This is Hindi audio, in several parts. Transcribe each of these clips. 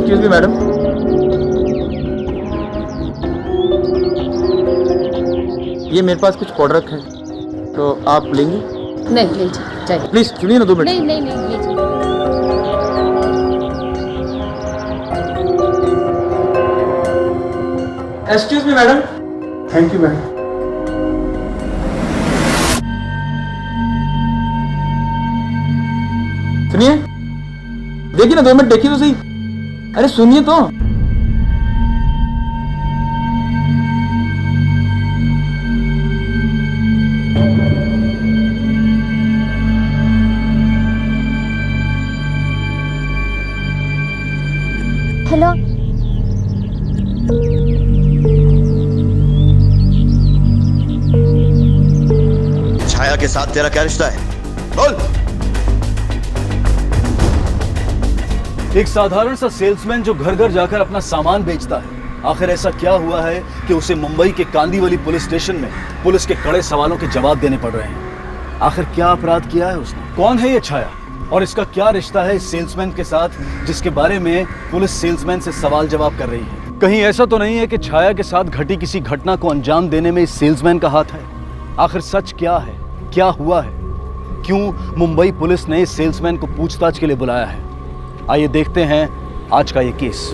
एक्सक्यूज मी मैडम, ये मेरे पास कुछ प्रोडक्ट है तो आप लेंगी? नहीं लीजिए चाहिए। प्लीज सुनिए ना 2 मिनट। नहीं नहीं नहीं लीजिए। Excuse me madam. Thank you madam. सुनिए, देखिए ना 2 मिनट देखिए तो सही। अरे सुनिए तो। हेलो, छाया के साथ तेरा क्या रिश्ता है? बोल। एक साधारण सा सेल्समैन जो घर घर जाकर अपना सामान बेचता है, आखिर ऐसा क्या हुआ है कि उसे मुंबई के कांदीवली पुलिस स्टेशन में पुलिस के कड़े सवालों के जवाब देने पड़ रहे हैं? आखिर क्या अपराध किया है उसने? कौन है ये छाया और इसका क्या रिश्ता है इस सेल्समैन के साथ जिसके बारे में पुलिस सेल्समैन से सवाल जवाब कर रही है? कहीं ऐसा तो नहीं है कि छाया के साथ घटी किसी घटना को अंजाम देने में इस सेल्समैन का हाथ है? आखिर सच क्या है, क्या हुआ है, क्यों मुंबई पुलिस ने इस सेल्समैन को पूछताछ के लिए बुलाया है? आइए देखते हैं आज का ये केस।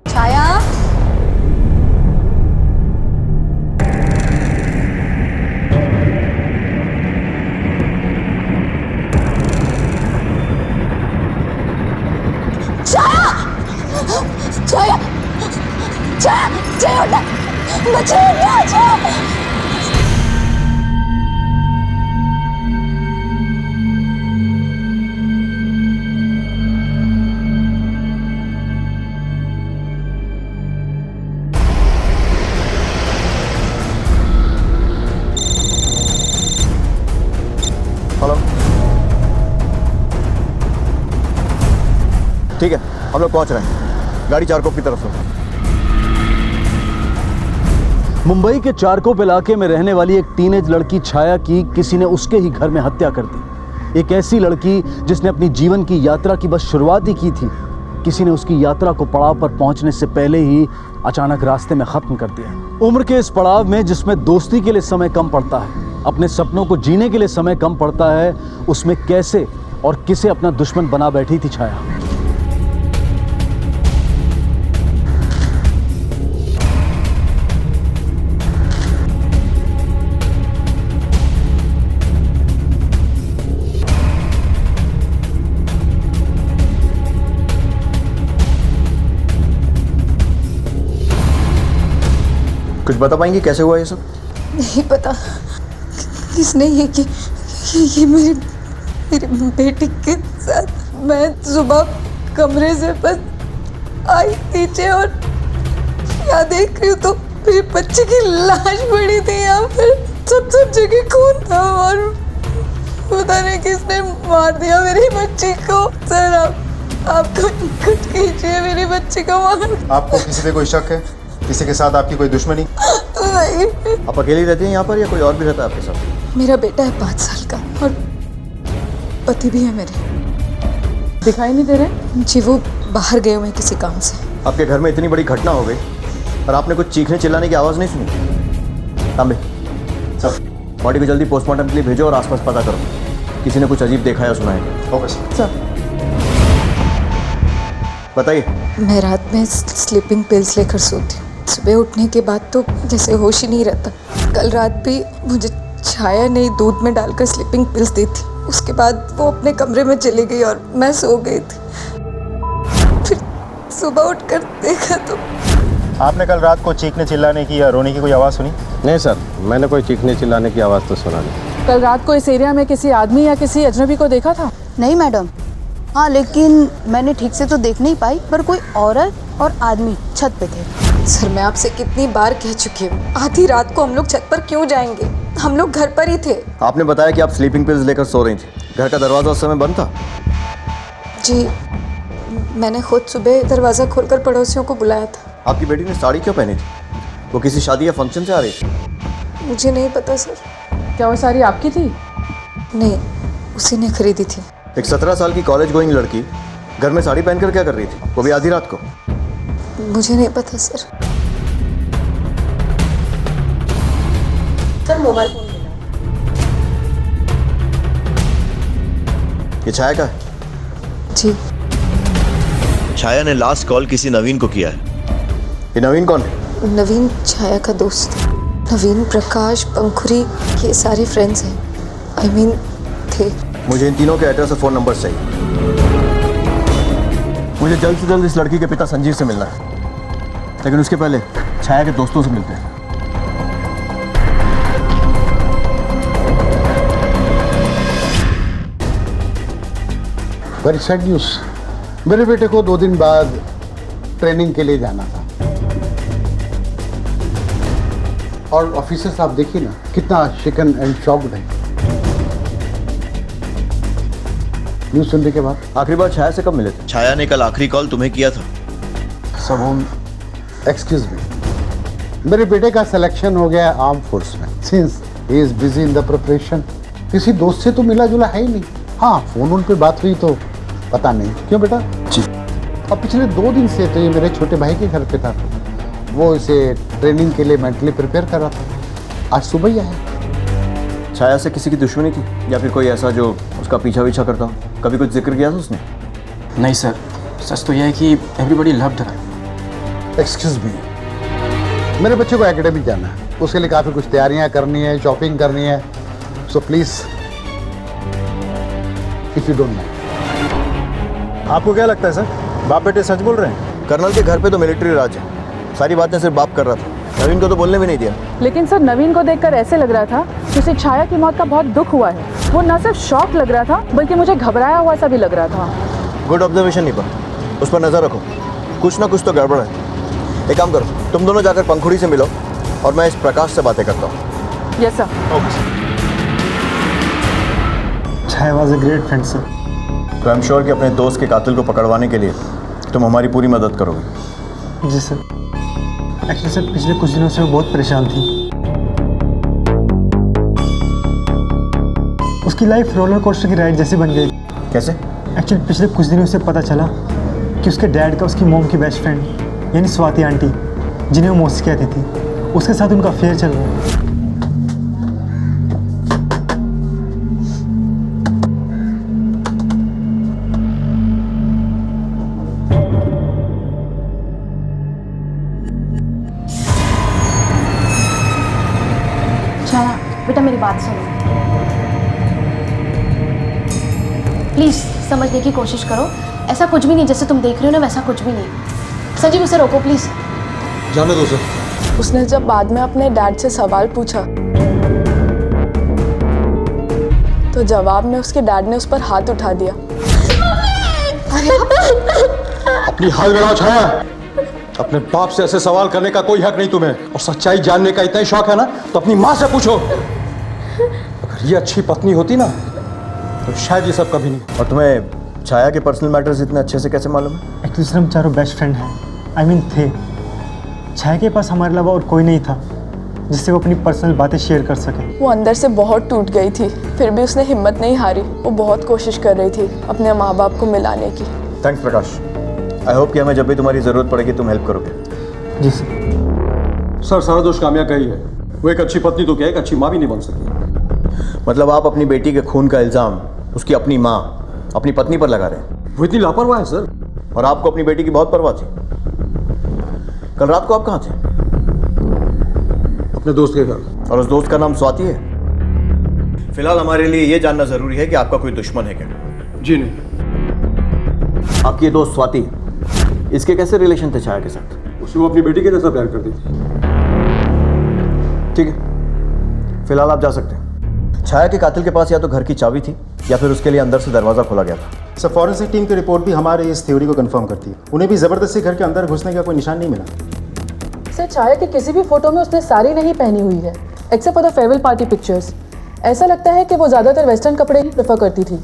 छाया, छाया, छाया, छाया, मुझे हेलो, ठीक है, हम लोग पहुंच रहे हैं। गाड़ी चारकोप की तरफ से। मुंबई के चारकोप इलाके में रहने वाली एक टीनेज लड़की छाया की किसी ने उसके ही घर में हत्या कर दी। एक ऐसी लड़की जिसने अपनी जीवन की यात्रा की बस शुरुआत ही की थी, किसी ने उसकी यात्रा को पड़ाव पर पहुंचने से पहले ही अचानक रास्ते में खत्म कर दिया। उम्र के इस पड़ाव में जिसमें दोस्ती के लिए समय कम पड़ता है, अपने सपनों को जीने के लिए समय कम पड़ता है, उसमें कैसे और किसे अपना दुश्मन बना बैठी थी छाया। कुछ बता पाएंगे कैसे हुआ ये सब? नहीं पता किसने ये कि ये मेरी बेटी के साथ। मैं सुबह कमरे से बस आई नीचे और यहाँ देख रही हूँ तो मेरे बच्चे की लाश पड़ी थी यहाँ पर। सब जगह खून था और पता नहीं किसने मार दिया मेरी बच्ची को। सर आप कुछ कीजिए, मेरी बच्ची को मार। आपको किसी पे कोई शक है? किसी के साथ आपकी कोई दुश्मनी? नहीं। आप अकेली रहती हैं यहाँ पर या कोई और भी रहता है आपके साथ? मेरा बेटा है 5 साल का और पति भी है मेरे। दिखाई नहीं दे रहे? जी वो बाहर गए हुए हैं किसी काम से। आपके घर में इतनी बड़ी घटना हो गई और आपने कुछ चीखने चिल्लाने की आवाज़ नहीं सुनी? तांबे, सब बॉडी को जल्दी पोस्टमार्टम के लिए भेजो और आसपास पता करो। किसी ने कुछ अजीब देखा या सुना है? Okay sir. सर बताइए। मैं रात में स्लीपिंग पिल्स लेकर सोती हूँ। सुबह उठने के बाद तो जैसे होश ही नहीं रहता। कल रात भी मुझे छाया ने दूध में डालकर स्लीपिंग पिल्स दी थी। उसके बाद वो अपने कमरे में चली गई और मैं सो गई थी। फिर सुबह उठकर देखा तो आपने कल रात को चीखने चिल्लाने की या रोने की कोई आवाज़ सुनी? नहीं सर, मैंने कोई चीखने चिल्लाने की आवाज़ तो सुना नहीं। कल रात को इस एरिया में किसी आदमी या किसी अजनबी को देखा था? नहीं मैडम। हाँ, लेकिन मैंने ठीक से तो देख नहीं पाई, पर कोई औरत और आदमी छत पे थे। सर मैं आपसे कितनी बार कह चुकी हूँ, आधी रात को हम लोग छत पर क्यों जाएंगे? हम लोग घर पर ही थे। आपने बताया कि आप स्लीपिंग पिल्स लेकर सो रही थी। घर का दरवाजा उस समय बंद था? जी, मैंने खुद सुबह दरवाज़ा खोलकर पड़ोसियों को बुलाया था। आपकी बेटी ने साड़ी क्यों पहनी थी? वो किसी शादी या फंक्शन से आ रही थी? मुझे नहीं पता सर। क्या वो साड़ी आपकी थी? नहीं, उसी ने खरीदी थी। एक 17 साल की कॉलेज गोइंग लड़की घर में साड़ी पहनकर क्या कर रही थी, वो भी आधी रात को? मुझे नहीं पता सर। सर मोबाइल फोन मिला। ये छाया का है? जी, छाया ने लास्ट कॉल किसी नवीन को किया है। ये नवीन कौन है? नवीन छाया का दोस्त। नवीन, प्रकाश, पंखुरी, ये सारे फ्रेंड्स हैं। आई मीन थे। मुझे इन तीनों के एड्रेस और फ़ोन नंबर चाहिए। मुझे जल्द से जल्द इस लड़की के पिता संजीव से मिलना है, लेकिन उसके पहले छाया के दोस्तों से मिलते हैं। Very sad news. मेरे बेटे को 2 दिन बाद ट्रेनिंग के लिए जाना था, और ऑफिसर्स आप देखिए ना कितना शिकन एंड शॉक्ड है न्यूज़ सुनने के बाद। आखिरी बार छाया से कब मिले थे? छाया ने कल आखिरी कॉल तुम्हें किया था। सबून, एक्सक्यूज मी, मेरे बेटे का सिलेक्शन हो गया आर्म फोर्स में। Since he is busy in the preparation, किसी दोस्त से तो मिला जुला है ही नहीं। हाँ, फोन पे बात हुई तो पता नहीं। क्यों बेटा? जी। और पिछले 2 दिन से तो ये मेरे छोटे भाई के घर पे था। वो इसे ट्रेनिंग के लिए मेंटली प्रिपेयर कर रहा था। आज सुबह ही आया। छाया से किसी की दुश्मनी थी या फिर कोई ऐसा जो उसका पीछा पीछा करता हो? कभी कुछ जिक्र किया था उसने? नहीं सर, सच तो यह है कि everybody loved her. Excuse me, मेरे बच्चे को एकेडमी जाना है, उसके लिए काफ़ी कुछ तैयारियां करनी है, शॉपिंग करनी है। So please if you don't mind. आपको क्या लगता है सर, बाप बेटे सच बोल रहे हैं? कर्नल के घर पे तो मिलिट्री राज है। सारी बातें सिर्फ बाप कर रहा था, नवीन को तो बोलने भी नहीं दिया। लेकिन सर नवीन को देखकर ऐसे लग रहा था कि उसे छाया की मौत का बहुत दुख हुआ है। वो न सिर्फ शॉक लग रहा था, बल्कि मुझे घबराया हुआ सा भी लग रहा था। गुड ऑब्जर्वेशन नहीं, पर उस पर नजर रखो, कुछ ना कुछ तो गड़बड़ है। एक काम करो, तुम दोनों जाकर पंखुड़ी से मिलो और मैं इस प्रकाश से बातें करता हूँ। Yes sir. Chhaya was a great friend sir. तो आई एम श्योर कि अपने दोस्त के कातिल को पकड़वाने के लिए तुम हमारी पूरी मदद करोगे। जी सर। एक्चुअली सर पिछले कुछ दिनों से वो बहुत परेशान थी। उसकी लाइफ रोलर कोस्टर की राइड जैसी बन गई। कैसे? एक्चुअली पिछले कुछ दिनों से पता चला कि उसके डैड का उसकी मॉम की बेस्ट फ्रेंड यानी स्वाति आंटी, जिन्हें वो मौसी कहती थी, उसके साथ उनका अफेयर चल रहा है। छाया बेटा, मेरी बात सुनो, प्लीज समझने की कोशिश करो। ऐसा कुछ भी नहीं, जैसे तुम देख रहे हो ना वैसा कुछ भी नहीं। संजीव उसे रोको प्लीज। जाने दो सर। उसने जब बाद में अपने डैड से सवाल पूछा तो जवाब में उसके डैड ने उस पर हाथ उठा दिया। अपनी हाल बनाओ छाया। अपने बाप से ऐसे सवाल करने का कोई हक नहीं तुम्हें, और सच्चाई जानने का इतना ही शौक है ना तो अपनी माँ से पूछो। अगर ये अच्छी पत्नी होती ना तो शायद ये सब कभी नहीं। और तुम्हें छाया के पर्सनल मैटर्स इतने अच्छे से कैसे मालूम है? एक्चुअली सर हम चारों बेस्ट फ्रेंड हैं। आई मीन थे। छाया के पास हमारे अलावा और कोई नहीं था जिससे वो अपनी पर्सनल बातें शेयर कर सके। वो अंदर से बहुत टूट गई थी, फिर भी उसने हिम्मत नहीं हारी। वो बहुत कोशिश कर रही थी अपने माँ बाप को मिलाने की। Thanks Prakash. आई होप कि हमें जब भी तुम्हारी ज़रूरत पड़ेगी तुम हेल्प करोगे। जी सर। सर सारा दोष कामया का ही है। वो एक अच्छी पत्नी तो क्या, एक अच्छी माँ भी नहीं बन सकी। मतलब आप अपनी बेटी के खून का इल्ज़ाम उसकी अपनी माँ अपनी पत्नी पर लगा रहे हैं। वो इतनी लापरवाह है सर। और आपको अपनी बेटी की बहुत परवाह थी। कल रात को आप कहाँ थे? अपने दोस्त के घर। और उस दोस्त का नाम स्वाति है? फिलहाल हमारे लिए यह जानना जरूरी है कि आपका कोई दुश्मन है क्या? जी नहीं। आपकी ये दोस्त स्वाति, इसके कैसे रिलेशन थे छाया के साथ? उसे वो अपनी बेटी के जैसा प्यार करती थी। ठीक है, फिलहाल आप जा सकते हैं। छाया के कातिल के पास या तो घर की चाबी थी या फिर उसके लिए अंदर से दरवाजा खोला गया था। सर, फॉरेंसिक टीम की रिपोर्ट भी हमारे इस थ्योरी को कंफर्म करती है। उन्हें भी जबरदस्ती घर के अंदर घुसने का कोई निशान नहीं मिला। सर, छाया की किसी भी फोटो में उसने साड़ी नहीं पहनी हुई है except for the farewell party pictures. ऐसा लगता है कि वो ज्यादातर वेस्टर्न कपड़े ही प्रेफर करती थी।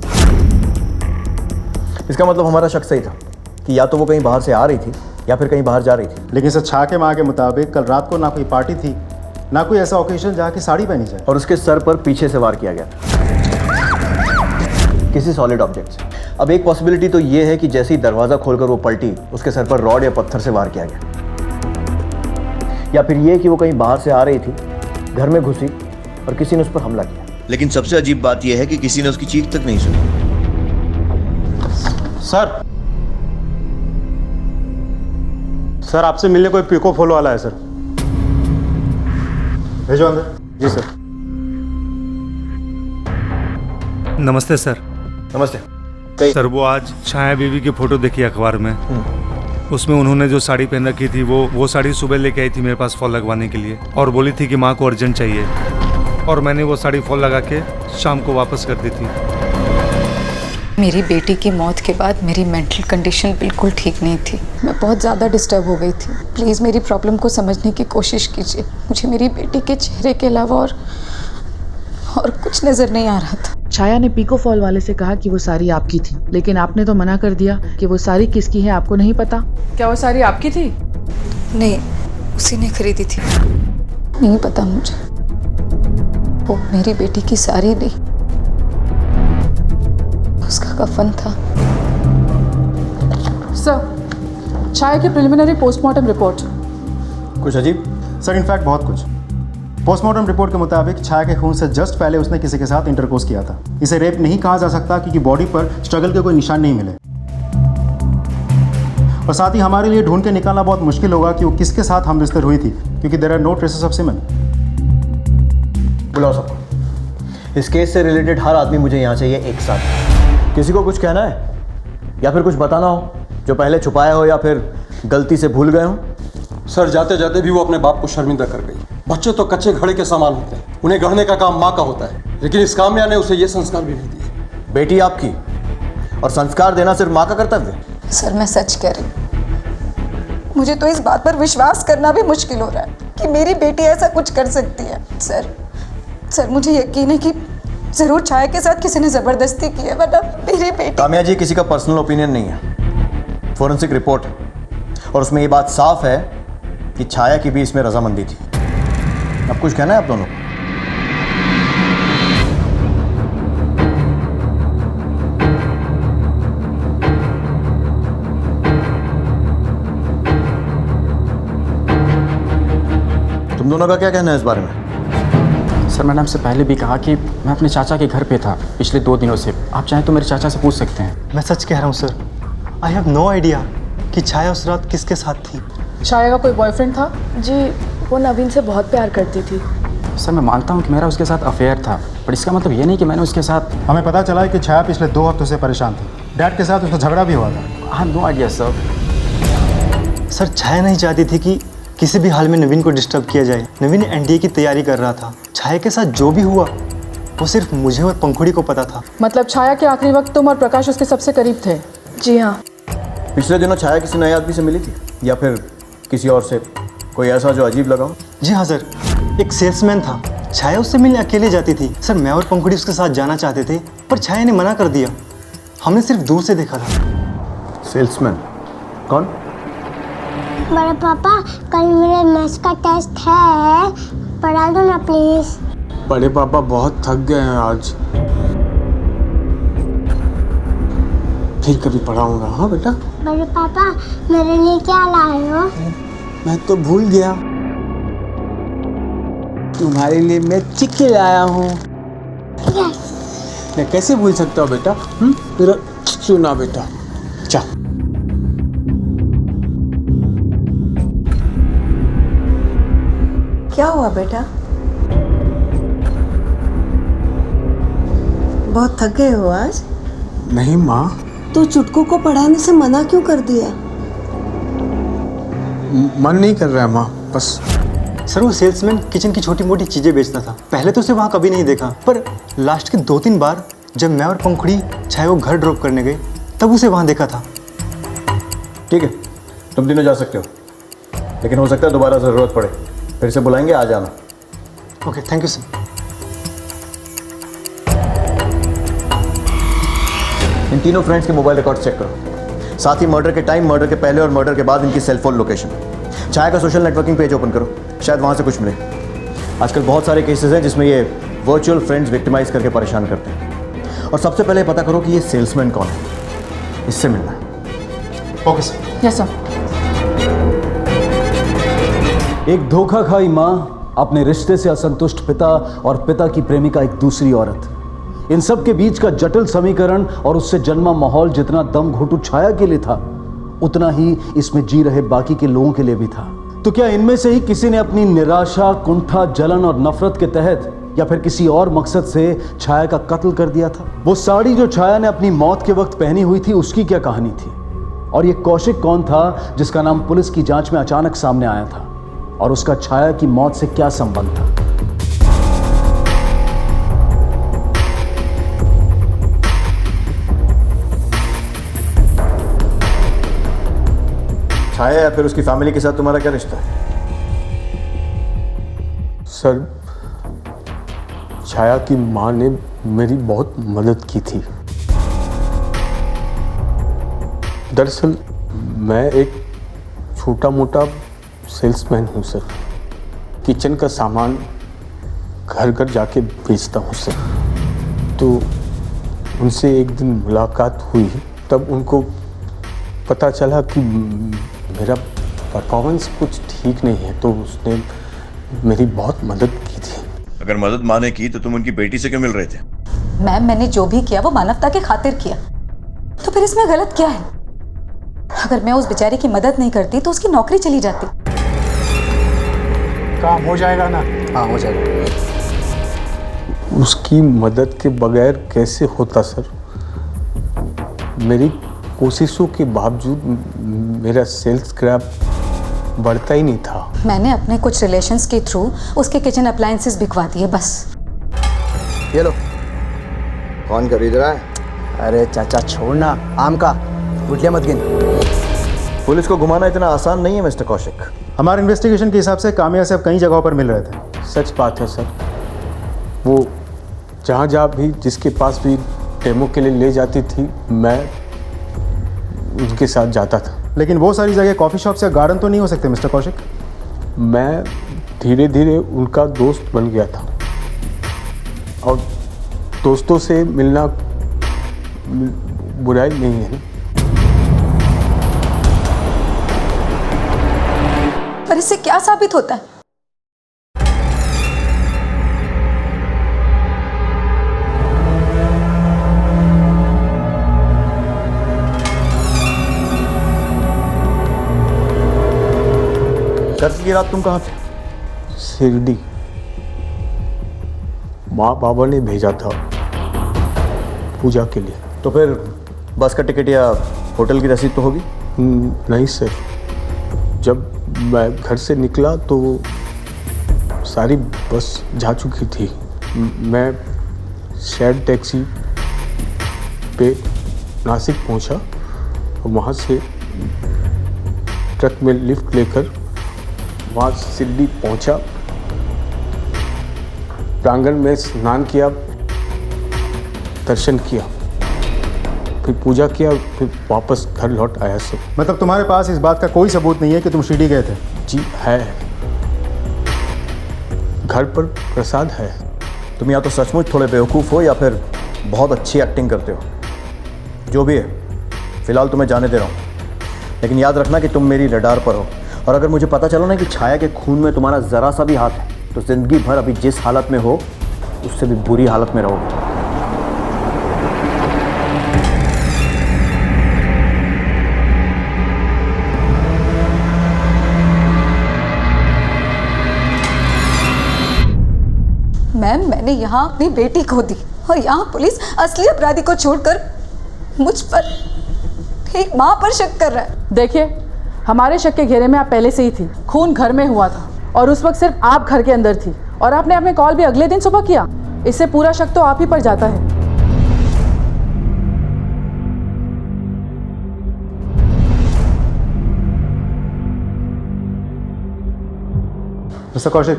इसका मतलब हमारा शक सही था कि या तो वो कहीं बाहर से आ रही थी या फिर कहीं बाहर जा रही थी। लेकिन सर, छा के माँ के मुताबिक कल रात को ना कोई पार्टी थी ना कोई ऐसा ओकेजन जहाँ की साड़ी पहनी जाए। और उसके सर पर पीछे से वार किया गया था किसी सॉलिड ऑब्जेक्ट से। अब एक पॉसिबिलिटी तो ये है कि जैसे ही दरवाजा खोलकर वो पलटी, उसके सर पर रॉड या पत्थर से वार किया गया, या फिर ये कि वो कहीं बाहर से आ रही थी, घर में घुसी और किसी ने उस पर हमला किया। लेकिन सबसे अजीब बात यह है कि किसी ने उसकी चीख तक नहीं सुनी। सर, आपसे मिलने कोई पिको फॉलो वाला है सर। भेजो अंदर। जी सर। नमस्ते सर। नमस्ते। सर, वो आज छाया बीवी की फोटो देखी अखबार में। उसमें उन्होंने जो साड़ी पहन रखी थी वो साड़ी सुबह लेके आई थी मेरे पास फॉल लगवाने के लिए, और बोली थी कि माँ को अर्जेंट चाहिए, और मैंने वो साड़ी फॉल लगा के शाम को वापस कर दी थी। मेरी बेटी की मौत के बाद मेरी मेंटल कंडीशन बिल्कुल ठीक नहीं थी। मैं बहुत ज़्यादा डिस्टर्ब हो गई थी। प्लीज़ मेरी प्रॉब्लम को समझने की कोशिश कीजिए। मुझे मेरी बेटी के चेहरे के अलावा और कुछ नज़र नहीं आ रहा था। छाया ने पीको फॉल वाले से कहा कि वो साड़ी आपकी थी, लेकिन आपने तो मना कर दिया कि वो साड़ी किसकी है आपको नहीं पता। क्या वो साड़ी आपकी थी? नहीं, उसी ने खरीदी थी। नहीं पता मुझे। वो मेरी बेटी की साड़ी नहीं, उसका कफन था। सर, छाया की प्रिलिमिनरी पोस्टमार्टम रिपोर्ट। कुछ अजीब? सर, इनफैक्ट बहुत कुछ। पोस्टमार्टम रिपोर्ट के मुताबिक छाया के खून से जस्ट पहले उसने किसी के साथ इंटरकोर्स किया था। इसे रेप नहीं कहा जा सकता क्योंकि बॉडी पर स्ट्रगल के कोई निशान नहीं मिले, और साथ ही हमारे लिए ढूंढ के निकालना बहुत मुश्किल होगा कि वो किसके साथ हमरिश्ते हुई थी, क्योंकि there are no traces of semen. बुलाओ सबको। इस केस से रिलेटेड हर आदमी मुझे यहाँ चाहिए एक साथ। किसी को कुछ कहना है या फिर कुछ बताना हो जो पहले छुपाया हो या फिर गलती से भूल गए हो? सर, जाते जाते भी वो अपने बाप को शर्मिंदा कर गई। बच्चे तो कच्चे घड़े के समान होते हैं, उन्हें गढ़ने का काम माँ का होता है, लेकिन इस काम्या ने उसे ये संस्कार भी नहीं दिए। बेटी आपकी और संस्कार देना सिर्फ माँ का कर्तव्य है। सर, मैं सच कह रही हूँ। मुझे तो इस बात पर विश्वास करना भी मुश्किल हो रहा है कि मेरी बेटी ऐसा कुछ कर सकती है। सर, मुझे यकीन है कि जरूर छाया के साथ किसी ने जबरदस्ती की है, वरना मेरी बेटी। काम्या जी, किसी का पर्सनल ओपिनियन नहीं है, फोरेंसिक रिपोर्ट है, और उसमें ये बात साफ है कि छाया की भी इसमें रजामंदी थी। अब कुछ कहना है आप दोनों? तुम दोनों का क्या कहना है इस बारे में? सर, मैंने आपसे पहले भी कहा कि मैं अपने चाचा के घर पे था पिछले 2 दिनों से। आप चाहें तो मेरे चाचा से पूछ सकते हैं। मैं सच कह रहा हूँ sir. I have no idea कि छाया उस रात किसके साथ थी। छाया का कोई बॉयफ्रेंड था? जी, वो नवीन से बहुत प्यार करती थी। सर, मैं मानता हूँ कि मेरा उसके साथ अफेयर था, पर इसका मतलब ये नहीं कि मैंने उसके साथ। हमें पता चला है कि छाया पिछले 2 हफ्तों से परेशान थी। डैड के साथ उसका झगड़ा भी हुआ था। हाँ, नो आइडिया सर। सर, छाया नहीं चाहती थी कि किसी भी हाल में नवीन को डिस्टर्ब किया जाए। नवीन एनडीए की तैयारी कर रहा था। छाया के साथ जो भी हुआ वो सिर्फ मुझे और पंखुड़ी को पता था। मतलब छाया के आखिरी वक्त तुम और प्रकाश उसके सबसे करीब थे? जी हाँ। पिछले दिनों छाया किसी नए आदमी से मिली थी या फिर किसी और से? कोई ऐसा जो अजीब लगा हो? जी हाँ सर, एक सेल्समैन था। छाया उससे मिलने अकेले जाती थी। सर, मैं और पंखुड़ी उसके साथ जाना चाहते थे, पर छाया ने मना कर दिया। हमने सिर्फ दूर से देखा था। सेल्समैन कौन? बड़े पापा, कल मेरे मैथ्स का टेस्ट है, पढ़ा दो ना प्लीज। बड़े पापा बहुत थक गए हैं आज, फिर कभी पढ़ाऊंगा। हाँ बेटा। बड़े पापा, मेरे लिए क्या लाए हो? मैं तो भूल गया। तुम्हारे लिए मैं चिक्की लाया हूँ। मैं कैसे भूल सकता हूँ बेटा? मेरा सुना बेटा, जा। क्या हुआ बेटा? बहुत थक गए हो आज? नहीं माँ। तो चुटकू को पढ़ाने से मना क्यों कर दिया? मन नहीं कर रहा है माँ, बस। सर वो सेल्समैन किचन की छोटी मोटी चीज़ें बेचता था। पहले तो उसे वहाँ कभी नहीं देखा, पर लास्ट के 2-3 बार जब मैं और पंखुड़ी छाया को घर ड्रॉप करने गए तब उसे वहाँ देखा था। ठीक है, तुम तीनों जा सकते हो, लेकिन हो सकता है दोबारा ज़रूरत पड़े, फिर से बुलाएंगे, आ जाना। Okay, thank you sir. इन तीनों फ्रेंड्स के मोबाइल रिकॉर्ड चेक करो, साथ ही मर्डर के टाइम, मर्डर के पहले और मर्डर के बाद इनकी सेलफोन लोकेशन। छाया का सोशल नेटवर्किंग पेज ओपन करो, शायद वहाँ से कुछ मिले। आजकल बहुत सारे केसेस हैं जिसमें ये वर्चुअल फ्रेंड्स विक्टिमाइज करके परेशान करते हैं। और सबसे पहले पता करो कि ये सेल्समैन कौन है, इससे मिलना है। Okay sir. Yes sir. एक धोखा खाई माँ, अपने रिश्ते से असंतुष्ट पिता और पिता की प्रेमिका एक दूसरी औरत, इन सब के बीच का जटिल समीकरण और उससे जन्मा माहौल जितना दम घुटू छाया के लिए था, उतना ही इसमें जी रहे बाकी के लोगों के लिए भी था। तो क्या इनमें से ही किसी ने अपनी निराशा, कुंठा, जलन और नफरत के तहत या फिर किसी और मकसद से छाया का कत्ल कर दिया था? वो साड़ी जो छाया ने अपनी मौत के वक्त पहनी हुई थी, उसकी क्या कहानी थी? और ये कौशिक कौन था जिसका नाम पुलिस की जांच में अचानक सामने आया था? और उसका छाया की मौत से क्या संबंध था? छाया या फिर उसकी फैमिली के साथ तुम्हारा क्या रिश्ता है? सर, छाया की माँ ने मेरी बहुत मदद की थी। दरअसल मैं एक छोटा मोटा सेल्समैन हूँ सर। किचन का सामान घर घर जाके बेचता हूँ सर। तो उनसे एक दिन मुलाकात हुई, तब उनको पता चला कि मेरा परफॉर्मेंस कुछ ठीक नहीं है, तो उसने मेरी बहुत मदद की थी। अगर मदद माँ ने की तो तुम उनकी बेटी से क्यों मिल रहे थे? मैम, मैंने जो भी किया वो मानवता की खातिर किया, तो फिर इसमें गलत क्या है? अगर मैं उस बेचारी की मदद नहीं करती तो उसकी नौकरी चली जाती। काम हो जाएगा ना? हाँ, हो जाएगा। उसकी मदद के बगैर कैसे होता सर? मेरी कोशिशों के बावजूद मेरा सेल्स क्रैप बढ़ता ही नहीं था। मैंने अपने कुछ रिलेशंस के थ्रू उसके किचन अप्लायंसेस बिकवा दिए, बस। ये लो। कौन खरीद रहा है? अरे चाचा छोड़ना, आम का गुटलियां मत गिन। पुलिस को घुमाना इतना आसान नहीं है मिस्टर कौशिक। हमारे इन्वेस्टिगेशन के हिसाब से कामयाब से अब कई जगहों पर मिल रहे थे। सच बात है सर। वो जहाँ जहाँ भी जिसके पास भी डेमो के लिए ले जाती थी, मैं उनके साथ जाता था। लेकिन वो सारी जगह कॉफ़ी शॉप या गार्डन तो नहीं हो सकते मिस्टर कौशिक? मैं धीरे धीरे उनका दोस्त बन गया था, और दोस्तों से मिलना बुराई नहीं है ना। पर इससे क्या साबित होता है? कल की रात तुम कहाँ थे? शिरडी। माँ बाबा ने भेजा था पूजा के लिए। तो फिर बस का टिकट या होटल की रसीद तो होगी? नहीं सर, जब मैं घर से निकला तो सारी बस जा चुकी थी। मैं शेयर्ड टैक्सी पे नासिक पहुंचा और वहाँ से ट्रक में लिफ्ट लेकर वहाँ शिरडी पहुंचा। प्रांगण में स्नान किया, दर्शन किया, फिर पूजा किया, फिर वापस घर लौट आया सर। मतलब तुम्हारे पास इस बात का कोई सबूत नहीं है कि तुम शिरडी गए थे? जी है, घर पर प्रसाद है। तुम या तो सचमुच थोड़े बेवकूफ़ हो या फिर बहुत अच्छी एक्टिंग करते हो। जो भी है, फिलहाल तुम्हें जाने दे रहा हूँ, लेकिन याद रखना कि तुम मेरी रडार पर हो। और अगर मुझे पता चला ना कि छाया के खून में तुम्हारा ज़रा सा भी हाथ है, तो ज़िंदगी भर अभी जिस हालत में हो उससे भी बुरी हालत में रहोगे। मैम, मैंने यहाँ अपनी बेटी खो दी और यहाँ पुलिस असली अपराधी को छोड़कर मुझ पर, एक माँ पर शक कर रहा है। देखिए, हमारे शक के घेरे में आप पहले से ही थी। खून घर में हुआ था और उस वक्त सिर्फ आप घर के अंदर थी और आपने अपने कॉल भी अगले दिन सुबह किया। इससे पूरा शक तो आप ही पर जाता है। मिस्टर कौशिक,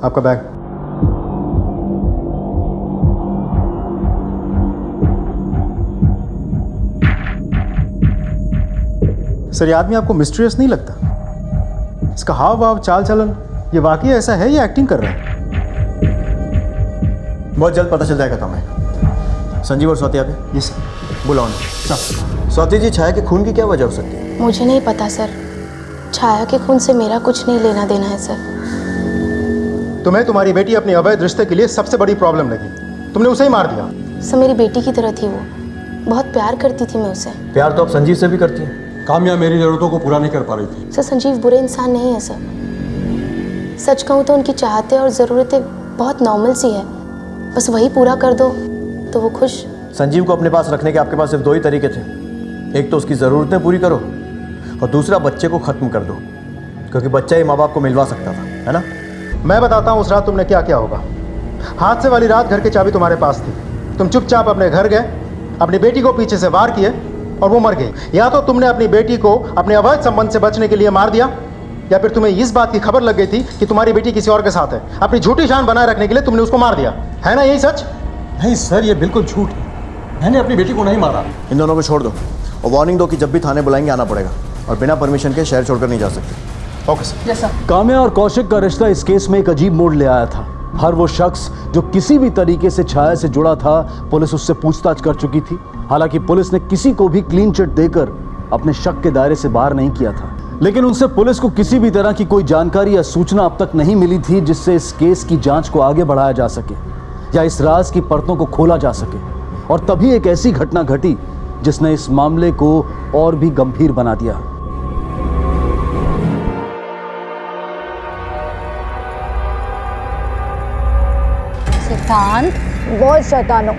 आपका बैग। सर, ये आदमी आपको मिस्टीरियस नहीं लगता? इसका हाव भाव, चाल चलन, ये वाकई ऐसा है या एक्टिंग कर रहा है? बहुत जल्द पता चल जाएगा तुम्हें। संजीव और स्वाति आ गए? Yes sir. बुलाओ ना। स्वाति जी, छाया के खून की क्या वजह हो सकती है? मुझे नहीं पता सर, छाया के खून से मेरा कुछ नहीं लेना देना है सर। तुम्हें तुम्हारी बेटी अपने अवैध रिश्ते के लिए सबसे बड़ी प्रॉब्लम लगी, तुमने उसे ही मार दिया। सर, मेरी बेटी की तरह थी वो, बहुत प्यार करती थी मैं उसे। प्यार तो आप संजीव से भी करती हैं। काम्या मेरी जरूरतों को पूरा नहीं कर पा रही थी। सर, संजीव बुरे इंसान नहीं है सर। सच कहूँ तो उनकी चाहतें और ज़रूरतें बहुत नॉर्मल सी है, बस वही पूरा कर दो तो वो खुश। संजीव को अपने पास रखने के आपके पास सिर्फ दो ही तरीके थे। एक तो उसकी ज़रूरतें पूरी करो और दूसरा बच्चे को ख़त्म कर दो, क्योंकि बच्चा ही माँ बाप को मिलवा सकता था, है ना? मैं बताता हूँ उस रात तुमने क्या क्या होगा। हादसे वाली रात घर की चाबी तुम्हारे पास थी। तुम चुपचाप अपने घर गए, अपनी बेटी को पीछे से वार किए और वो मर गई। या तो तुमने अपनी बेटी को अपने अवैध संबंध से बचने के लिए मार दिया, या फिर तुम्हें इस बात की खबर लग गई थी कि तुम्हारी बेटी किसी और के साथ है। अपनी झूठी शान बनाए रखने के लिए तुमने उसको मार दिया, है ना? यही सच? नहीं सर, ये बिल्कुल झूठ है। मैंने अपनी बेटी को नहीं मारा। इन दोनों को छोड़ दो और वार्निंग दो कि जब भी थाने बुलाएंगे आना पड़ेगा और बिना परमिशन के शहर छोड़कर नहीं जा सकते। Okay sir. Yes sir. Kamya और कौशिक का रिश्ता इस केस में एक अजीब मोड़ ले आया था। हर वो शख्स जो किसी भी तरीके से छाया से जुड़ा था, पुलिस उससे पूछताछ कर चुकी थी। हालांकि पुलिस ने किसी को भी क्लीन चिट देकर अपने शक के दायरे से बाहर नहीं किया था, लेकिन उनसे पुलिस को किसी भी तरह की कोई जानकारी या सूचना अब तक नहीं मिली थी जिससे इस केस की जांच को आगे बढ़ाया जा सके या इस राज की परतों को खोला जा सके। और तभी एक ऐसी घटना घटी जिसने इस मामले को और भी गंभीर बना दिया। सिद्धांत, बहुत शैतान हो।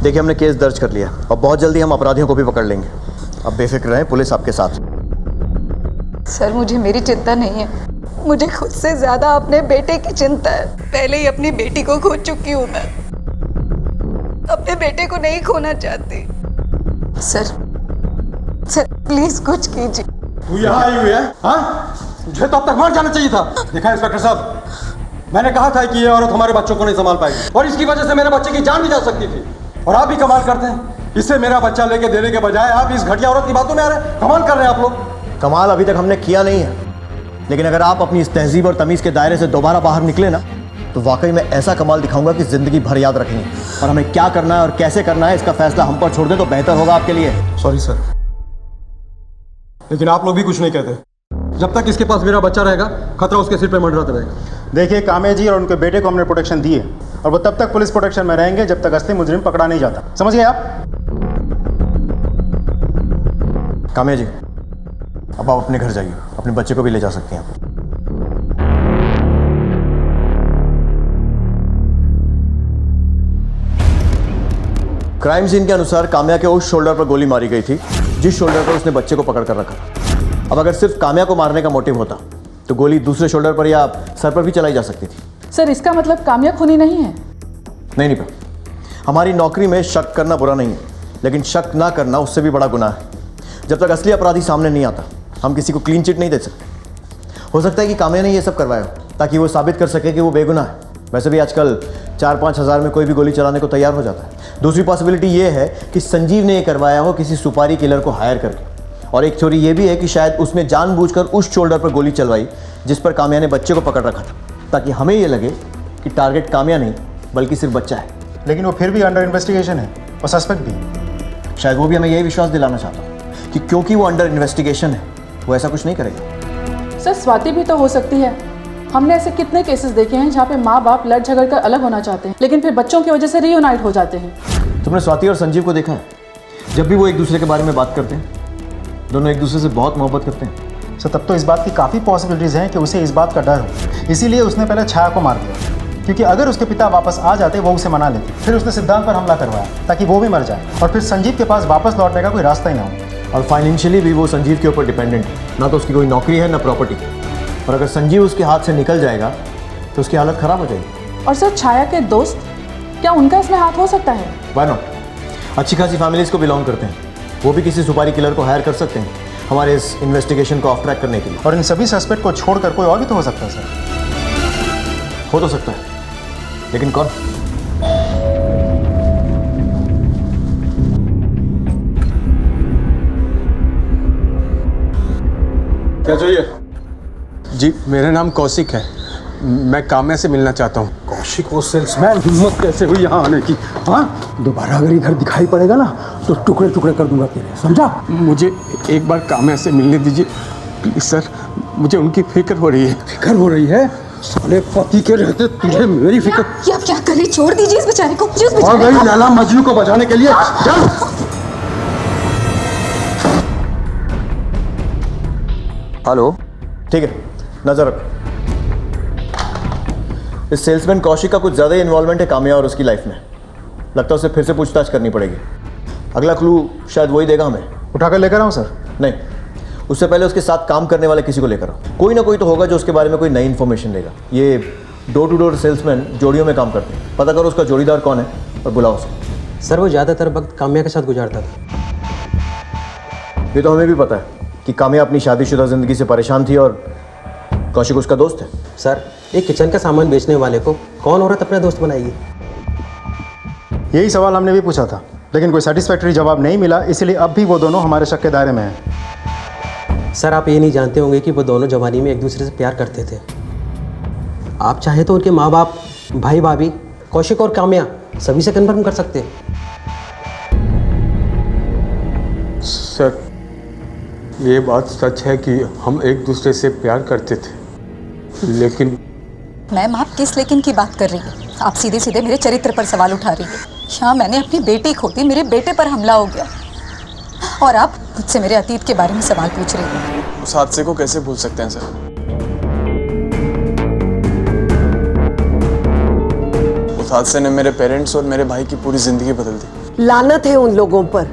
देखिए, हमने केस दर्ज कर लिया और बहुत जल्दी हम अपराधियों को भी पकड़ लेंगे। अब बेफिक्र रहें, पुलिस आपके साथ। सर, मुझे मेरी चिंता नहीं है, मुझे खुद से ज्यादा अपने बेटे की चिंता है। पहले ही अपनी बेटी को खो चुकी हूँ मैं, अपने बेटे को नहीं खोना चाहती। सर प्लीज कुछ कीजिए। तू यहाँ आई हुई है? हाँ, मुझे तो अब तक मर जाना चाहिए था। देखा इंस्पेक्टर साहब, मैंने कहा था कि ये औरत हमारे बच्चों को नहीं संभाल पाएगी और इसकी वजह से मेरे बच्चे की जान भी जा सकती थी। और आप भी कमाल करते हैं, इससे मेरा बच्चा लेके देने के बजाय आप इस घटिया औरत की बातों में आ रहे हैं। कमाल कर रहे हैं आप लोग। कमाल अभी तक हमने किया नहीं है, लेकिन अगर आप अपनी इस तहजीब और तमीज़ के दायरे से दोबारा बाहर निकले ना, तो वाकई में ऐसा कमाल दिखाऊंगा कि ज़िंदगी भर याद रखेंगे। और हमें क्या करना है और कैसे करना है, इसका फैसला हम पर छोड़ दें तो बेहतर होगा आपके लिए। सॉरी सर, लेकिन आप लोग भी कुछ नहीं कहते। जब तक इसके पास मेरा बच्चा रहेगा, खतरा उसके सिर पे मंडराता रहेगा। देखिए, काम्या जी और उनके बेटे को हमने प्रोटेक्शन दी है और वो तब तक पुलिस प्रोटेक्शन में रहेंगे जब तक असली मुजरिम पकड़ा नहीं जाता। समझ गए आप? काम्या जी, अब आप अपने घर जाइए, अपने बच्चे को भी ले जा सकते हैं आप। क्राइम सीन के अनुसार काम्या के उस शोल्डर पर गोली मारी गई थी जिस शोल्डर पर उसने बच्चे को पकड़ कर रखा था। अब अगर सिर्फ काम्या को मारने का मोटिव होता तो गोली दूसरे शोल्डर पर या सर पर भी चलाई जा सकती थी। सर, इसका मतलब काम्या खूनी नहीं है? नहीं, हमारी नौकरी में शक करना बुरा नहीं है, लेकिन शक ना करना उससे भी बड़ा गुनाह है। जब तक असली अपराधी सामने नहीं आता, हम किसी को क्लीन चिट नहीं दे सकते। हो सकता है कि काम्या ने ये सब करवाया हो ताकि वो साबित कर सके कि वो बेगुनाह है। वैसे भी आजकल 4-5 हज़ार में कोई भी गोली चलाने को तैयार हो जाता है। दूसरी पॉसिबिलिटी ये है कि संजीव ने ये करवाया हो किसी सुपारी किलर को हायर करके। और एक थ्योरी ये भी है कि शायद उसने जानबूझकर उस शोल्डर पर गोली चलवाई जिस पर काम्या ने बच्चे को पकड़ रखा था, ताकि हमें ये लगे कि टारगेट काम्या नहीं बल्कि सिर्फ बच्चा है। लेकिन वो फिर भी अंडर इन्वेस्टिगेशन है और सस्पेक्ट भी। शायद वो भी हमें यही विश्वास दिलाना चाहता हूँ कि क्योंकि वो अंडर इन्वेस्टिगेशन है, वो ऐसा कुछ नहीं करेगा। सर, स्वाति भी तो हो सकती है। हमने ऐसे कितने केसेस देखे हैं जहाँ पे माँ बाप लड़ झगड़ कर अलग होना चाहते हैं, लेकिन फिर बच्चों की वजह से रीयूनाइट हो जाते हैं। तुमने स्वाति और संजीव को देखा है? जब भी वो एक दूसरे के बारे में बात करते हैं, दोनों एक दूसरे से बहुत मोहब्बत करते हैं। सर तब तो इस बात की काफ़ी पॉसिबिलिटीज़ हैं कि उसे इस बात का डर हो, इसीलिए उसने पहले छाया को मार दिया। क्योंकि अगर उसके पिता वापस आ जाते वो उसे मना लेते। फिर उसने सिद्धांत पर हमला करवाया ताकि वो भी मर जाए, और फिर संजीव के पास वापस लौटने का कोई रास्ता ही ना हो। और फाइनेंशियली भी वो संजीव के ऊपर डिपेंडेंट है, ना तो उसकी कोई नौकरी है ना प्रॉपर्टी। और अगर संजीव उसके हाथ से निकल जाएगा तो उसकी हालत ख़राब हो जाएगी। और सर छाया के दोस्त, क्या उनका इसमें हाथ हो सकता है? Why not? अच्छी खासी फैमिलीज को बिलोंग करते हैं, वो भी किसी सुपारी किलर को हायर कर सकते हैं हमारे इस इन्वेस्टिगेशन को ऑफ ट्रैक करने के लिए। और इन सभी सस्पेक्ट को छोड़कर कोई और भी तो हो सकता है सर। हो तो सकता है, लेकिन कौन? क्या चाहिए? जी मेरा नाम कौशिक है, मैं काम्या से मिलना चाहता हूँ। कौशिक वो सेल्समैन, हिम्मत कैसे हुई यहाँ आने की? हाँ, दोबारा अगर इधर दिखाई पड़ेगा ना तो टुकड़े टुकड़े कर दूंगा तेरे, समझा? मुझे एक बार काम्या से मिलने दीजिए प्लीज सर, मुझे उनकी फिक्र हो रही है। फिक्र हो रही है? साले पति के रहते तुझे मेरी फिक्र। ये आप क्या कर रहे? छोड़ दीजिए इस बेचारे को। और गई लैला मजनू को बचाने के लिए। चल। हेलो, ठीक है, नजर रखो। इस सेल्समैन कौशिक का कुछ ज़्यादा ही इन्वॉल्वमेंट है काम्या और उसकी लाइफ में। लगता है उसे फिर से पूछताछ करनी पड़ेगी। अगला क्लू शायद वही देगा हमें। उठाकर लेकर आऊँ सर? नहीं, उससे पहले उसके साथ काम करने वाले किसी को लेकर आओ। कोई ना कोई तो होगा जो उसके बारे में कोई नई इन्फॉर्मेशन देगा। ये डोर टू डोर सेल्समैन जोड़ियों में काम करते हैं। पता करो उसका जोड़ीदार कौन है और बुलाओ उसे। सर वो ज़्यादातर वक्त काम्या के साथ गुजारता था। ये तो हमें भी पता है कि काम्या अपनी शादीशुदा ज़िंदगी से परेशान थी और कौशिक उसका दोस्त है। सर एक किचन का सामान बेचने वाले को कौन औरत अपना दोस्त बनाएगी? यही सवाल हमने भी पूछा था, लेकिन कोई सेटिस्फैक्टरी जवाब नहीं मिला, इसलिए अब भी वो दोनों हमारे शक के दायरे में हैं। सर आप ये नहीं जानते होंगे कि वो दोनों जवानी में एक दूसरे से प्यार करते थे। आप चाहे तो उनके माँ बाप, भाई भाभी, कौशिक और काम्या सभी से कन्फर्म कर सकते हैं। सर ये बात सच है कि हम एक दूसरे से प्यार करते थे, लेकिन मैम आप किस लेकिन की बात कर रही है? आप सीधे सीधे मेरे चरित्र पर सवाल उठा रही है। यहाँ मैंने अपनी बेटी खो दी, मेरे बेटे पर हमला हो गया, और आप मुझसे मेरे अतीत के बारे में सवाल पूछ रही हैं। उस हादसे को कैसे भूल सकते हैं सर? उस हादसे ने मेरे पेरेंट्स और मेरे भाई की पूरी जिंदगी बदल दी। लानत है उन लोगों पर।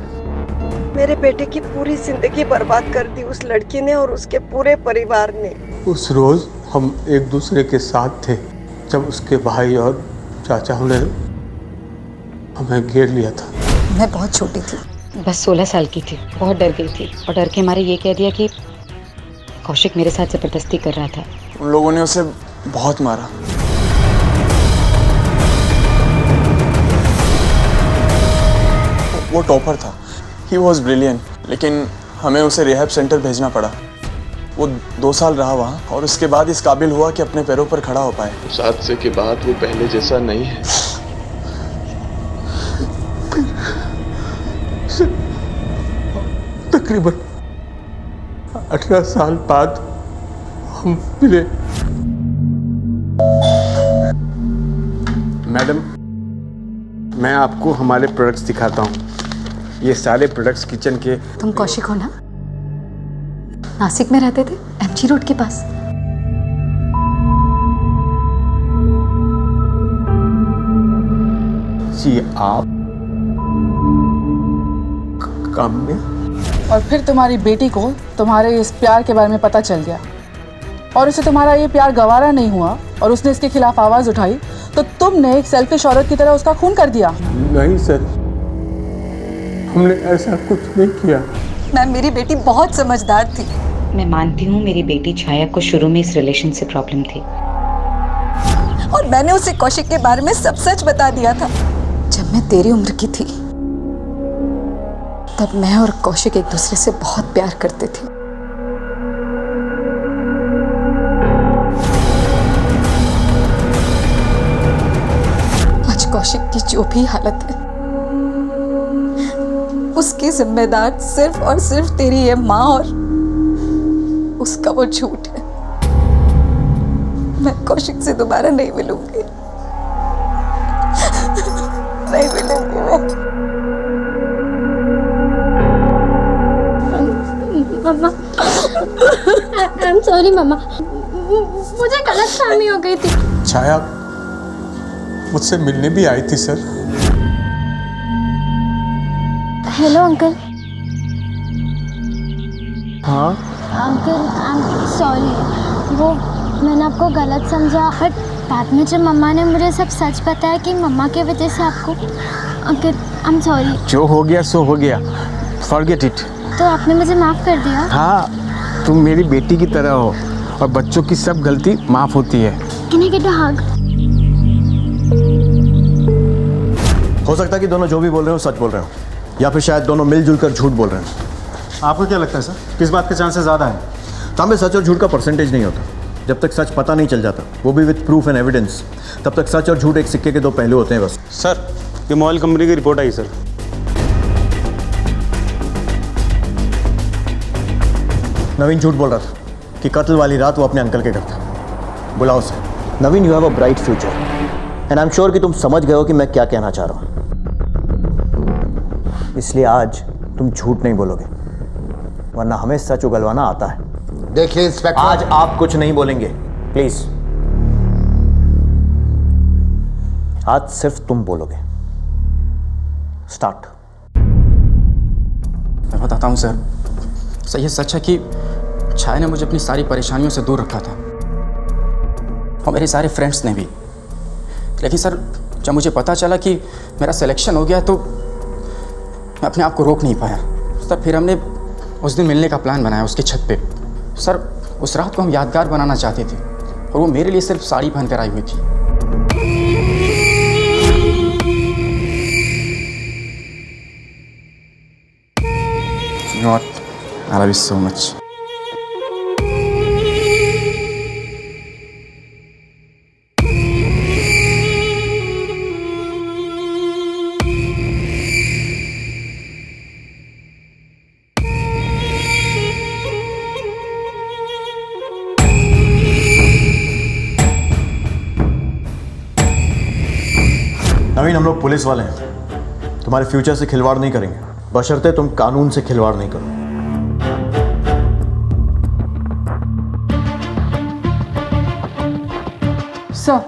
मेरे बेटे की पूरी जिंदगी बर्बाद कर दी उस लड़की ने और उसके पूरे परिवार ने। उस रोज हम एक दूसरे के साथ थे जब उसके भाई और चाचा ने हमें घेर लिया था। मैं बहुत छोटी थी, बस 16 साल की थी। बहुत डर गई थी और डर के मारे ये कह दिया कि कौशिक मेरे साथ जबरदस्ती कर रहा था। उन लोगों ने उसे बहुत मारा। वो टॉपर था, ही वॉज ब्रिलियंट, लेकिन हमें उसे रिहैब सेंटर भेजना पड़ा। वो 2 साल रहा वहाँ और उसके बाद इस काबिल हुआ कि अपने पैरों पर खड़ा हो पाए। उस हादसे के बाद वो पहले जैसा नहीं है। तकरीबन 18 साल बाद हम मिले। मैडम, मैं आपको हमारे प्रोडक्ट्स दिखाता हूँ। ये सारे प्रोडक्ट्स किचन के। तुम कौशिक हो ना? नासिक में रहते थे, एमजी रोड के पास। जी आप काम्या? और फिर तुम्हारी बेटी को तुम्हारे इस प्यार के बारे में पता चल गया और उसे तुम्हारा ये प्यार गवारा नहीं हुआ और उसने इसके खिलाफ आवाज उठाई, तो तुमने एक सेल्फिश औरत की तरह उसका खून कर दिया। नहीं सर, हमने ऐसा कुछ नहीं किया। मैम मेरी बेटी बहुत समझदार थी। मैं मानती हूँ मेरी बेटी छाया को शुरू में इस रिलेशन से प्रॉब्लम थी, और मैंने उसे कौशिक के बारे में सब सच बता दिया था। जब मैं तेरी उम्र की थी तब मैं और कौशिक एक दूसरे से बहुत प्यार करते थे। आज कौशिक की जो भी हालत है उसकी जिम्मेदार सिर्फ और सिर्फ तेरी ये माँ और उसका वो झूठ है। मैं कौशिक से दोबारा नहीं मिलूंगी, नहीं मिलूंगी मैं। मम्मा। आई एम सॉरी मम्मा, मुझे गलतफहमी हो गई थी। छाया मुझसे मिलने भी आई थी सर। Hello uncle. हाँ अंकल आई एम सॉरी, वो मैंने आपको गलत समझा, बट बाद में जब मम्मा ने मुझे सब सच बताया कि मम्मा की वजह से आपको, अंकल आई एम सॉरी। जो हो गया सो हो गया, फॉरगेट इट। तो आपने मुझे माफ़ कर दिया? हाँ, तुम मेरी बेटी की तरह हो और बच्चों की सब गलती माफ़ होती है। Can I get a hug? हो सकता है कि दोनों जो भी बोल रहे हो सच बोल रहे हो, या फिर शायद दोनों मिलजुल कर झूठ बोल रहे हो। आपको क्या लगता है सर, किस बात के चांसेस ज़्यादा हैं? तांबे सच और झूठ का परसेंटेज नहीं होता। जब तक सच पता नहीं चल जाता, वो भी विद प्रूफ एंड एविडेंस, तब तक सच और झूठ एक सिक्के के दो पहलू होते हैं बस। सर ये मोबाइल कंपनी की रिपोर्ट आई सर। नवीन झूठ बोल रहा था कि कत्ल वाली रात वो अपने अंकल के घर था। बुलाओ उसे। Naveen, you have a bright future and I am sure कि तुम समझ गए हो कि मैं क्या कहना चाह रहा हूँ। इसलिए आज तुम झूठ नहीं बोलोगे, वरना हमें सच उगलवाना आता है। देखिए इंस्पेक्टर, आज आप कुछ नहीं बोलेंगे प्लीज। आज सिर्फ तुम बोलोगे। स्टार्ट। मैं बताता हूँ सर, सही सच है कि छाया ने मुझे अपनी सारी परेशानियों से दूर रखा था और मेरे सारे फ्रेंड्स ने भी। लेकिन सर, जब मुझे पता चला कि मेरा सिलेक्शन हो गया तो मैं अपने आप को रोक नहीं पाया सर। फिर हमने उस दिन मिलने का प्लान बनाया उसकी छत पे। सर, उस रात को हम यादगार बनाना चाहते थे और वो मेरे लिए सिर्फ साड़ी पहन कर आई हुई थी। You know what? I love you so much. नवीन, हम लोग पुलिस वाले हैं, तुम्हारे फ्यूचर से खिलवाड़ नहीं करेंगे, बशर्ते तुम कानून से खिलवाड़ नहीं करो। सर,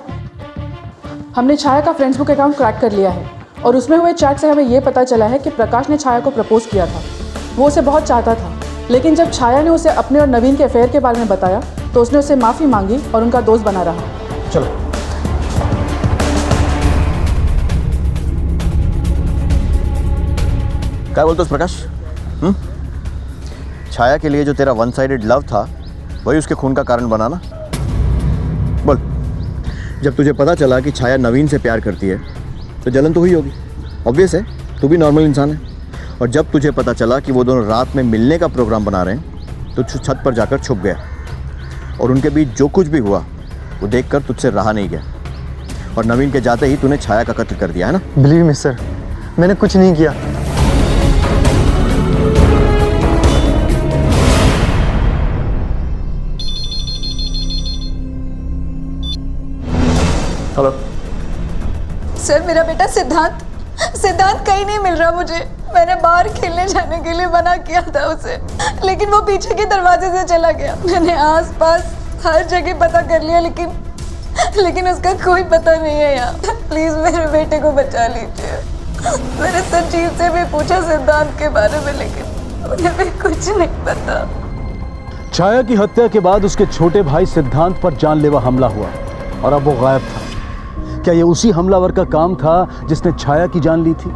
हमने छाया का फ्रेंड्स बुक अकाउंट क्रैक कर लिया है और उसमें हुए चैट से हमें ये पता चला है कि प्रकाश ने छाया को प्रपोज किया था। वो उसे बहुत चाहता था, लेकिन जब छाया ने उसे अपने और नवीन के अफेयर के बारे में बताया तो उसने उससे माफ़ी मांगी और उनका दोस्त बना रहा। चलो। क्या बोलते हो प्रकाश? छाया के लिए जो तेरा वन साइडेड लव था वही उसके खून का कारण बना ना? बोल। जब तुझे पता चला कि छाया नवीन से प्यार करती है तो जलन तो हुई होगी, ऑब्वियस है, तू भी नॉर्मल इंसान है। और जब तुझे पता चला कि वो दोनों रात में मिलने का प्रोग्राम बना रहे हैं तो छत पर जाकर छुप गया और उनके बीच जो कुछ भी हुआ वो देखकर तुझसे रहा नहीं गया और नवीन के जाते ही तूने छाया का कत्ल कर दिया, है ना? बिलीव मी सर, मैंने कुछ नहीं किया। हेलो सर, मेरा बेटा सिद्धांत कहीं नहीं मिल रहा मुझे। मैंने बाहर खेलने जाने के लिए मना किया था उसे, लेकिन वो पीछे के दरवाजे से चला गया। मैंने आसपास हर जगह पता कर लिया, लेकिन उसका कोई पता नहीं है यहाँ। प्लीज मेरे बेटे को बचा लीजिए। मैंने संजीव से भी पूछा सिद्धांत के बारे में, लेकिन उन्हें भी कुछ नहीं पता। छाया की हत्या के बाद उसके छोटे भाई सिद्धांत पर जानलेवा हमला हुआ और अब वो गायब था। क्या ये उसी हमलावर का काम था जिसने छाया की जान ली थी,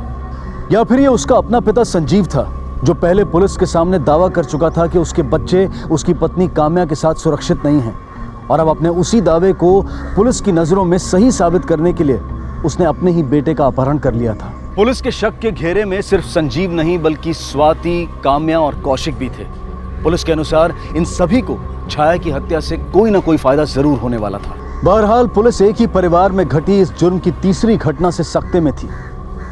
या फिर ये उसका अपना पिता संजीव था जो पहले पुलिस के सामने दावा कर चुका था कि उसके बच्चे उसकी पत्नी काम्या के साथ सुरक्षित नहीं हैं और अब अपने उसी दावे को पुलिस की नजरों में सही साबित करने के लिए उसने अपने ही बेटे का अपहरण कर लिया था। पुलिस के शक के घेरे में सिर्फ संजीव नहीं बल्कि स्वाति, काम्या और कौशिक भी थे। पुलिस के अनुसार इन सभी को छाया की हत्या से कोई ना कोई फायदा जरूर होने वाला था। बहरहाल पुलिस एक ही परिवार में घटी इस जुर्म की तीसरी घटना से सख्ते में थी।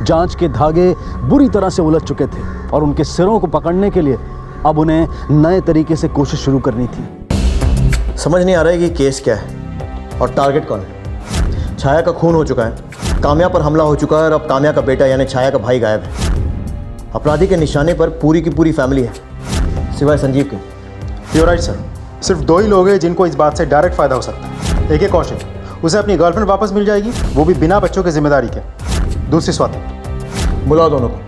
जांच के धागे बुरी तरह से उलझ चुके थे और उनके सिरों को पकड़ने के लिए अब उन्हें नए तरीके से कोशिश शुरू करनी थी। समझ नहीं आ रहा है कि केस क्या है और टारगेट कौन है। छाया का खून हो चुका है, काम्या पर हमला हो चुका है और अब काम्या का बेटा यानी छाया का भाई गायब है। अपराधी के निशाने पर पूरी की पूरी फैमिली है। सिवाय संजीव के। यू राइट सर, सिर्फ 2 ही लोग हैं जिनको इस बात से डायरेक्ट फायदा हो सकता है। एक है कौशिक, उसे अपनी गर्लफ्रेंड वापस मिल जाएगी, वो भी बिना बच्चों की जिम्मेदारी के। दूसरी स्वाति। बुलाओ दोनों को,